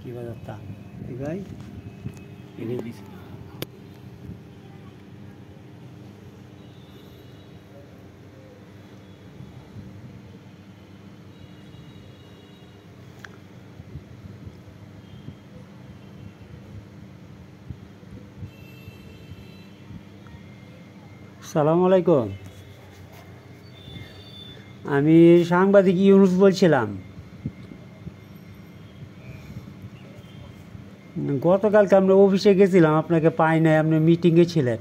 কি বাজারটা ভাই এনে দিছি। আসসালামু আলাইকুম, আমি সাংবাদিক ইউনুস বলছিলাম। গতকালকে আমরা অফিসে গেছিলাম, আপনাকে পাই নাই, আপনি মিটিংয়ে ছিলেন।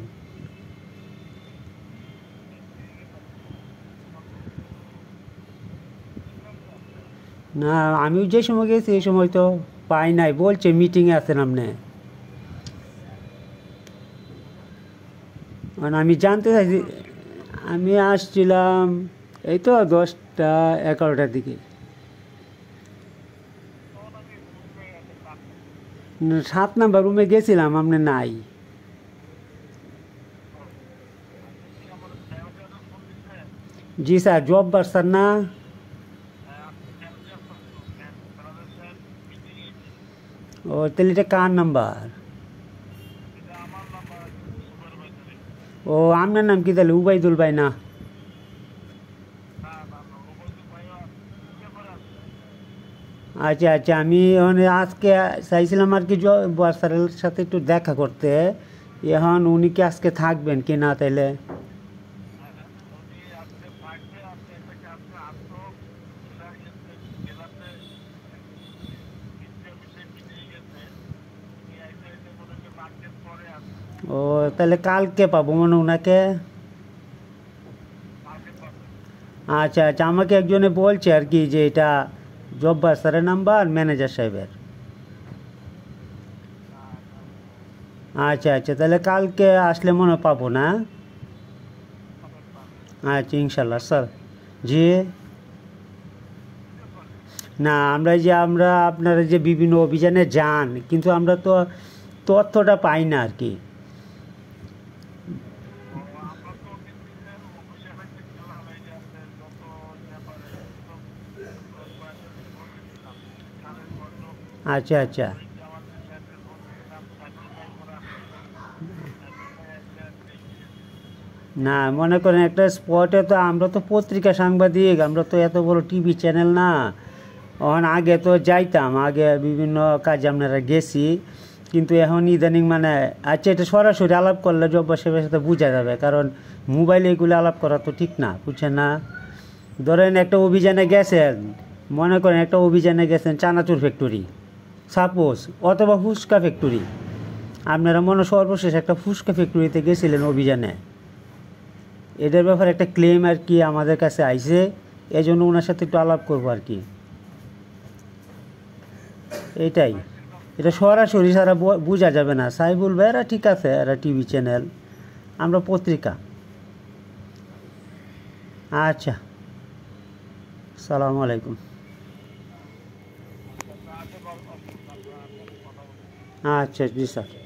না, আমিও যে সময় গেছি এই সময় তো পাই নাই, বলছে মিটিংয়ে আছেন আপনি। মানে আমি জানতে চাইছি, আমি আসছিলাম এই তো 10টা 11টার দিকে। 7 নাম্বার রুমে গেছিলাম, আপনি নাই। জি স্যার, জব্বার স্যার না? ও তাহলে এটা কার নাম্বার? ও আপনার নাম কি তাহলে? উবাইদুল ভাই না? আচ্ছা আচ্ছা, আমি মানে আজকে চাইছিলাম আর কি জব্বার স্যারের সাথে একটু দেখা করতে। এখন উনি কি আজকে থাকবেন কি না তাইলে? ও তাহলে কালকে পাবো মনে হয় ওনাকে। আচ্ছা আচ্ছা, আমাকে একজনে বলছে আর কি যে এটা জব্বার স্যারের নাম্বার ম্যানেজার সাহেবের। আচ্ছা আচ্ছা, তাহলে কালকে আসলে মনে হয় পাবো না? আচ্ছা ইনশাল্লাহ স্যার। জি। না, আমরা আপনারা যে বিভিন্ন অভিযানে যান, কিন্তু আমরা তো তথ্যটা পাই না আর কি। আচ্ছা আচ্ছা। না, মনে করেন একটা স্পটে তো আমরা তো পত্রিকা সাংবাদিক, আমরা তো এত বড় টিভি চ্যানেল না। আগে তো যাইতাম, আগে বিভিন্ন কাজে আপনারা গেছি, কিন্তু এখন ইদানিং মানে আচ্ছা এটা সরাসরি আলাপ করলে জব্বার সাহেবের সাথে বোঝা যাবে, কারণ মোবাইলে এগুলো আলাপ করা তো ঠিক না, বুঝছেন না? ধরেন একটা অভিযানে গেছেন, মনে করেন একটা অভিযানে গেছেন চানাচুর ফ্যাক্টরি সাপোজ, অথবা ফুচকা ফ্যাক্টরি। আপনারা মনে সর্বশেষ একটা ফুচকা ফ্যাক্টরিতে গেছিলেন অভিযানে, এটার ব্যাপারে একটা ক্লেম আর কি আমাদের কাছে আইছে, এই জন্য ওনার সাথে একটু আলাপ করবো আর কি। এইটাই, এটা সরাসরি সারা বোঝা যাবে না। সাইবুল ভাই এরা ঠিক আছে, এরা টিভি চ্যানেল, আমরা পত্রিকা। আচ্ছা, সালামু আলাইকুম। আচ্ছা জি স্যার।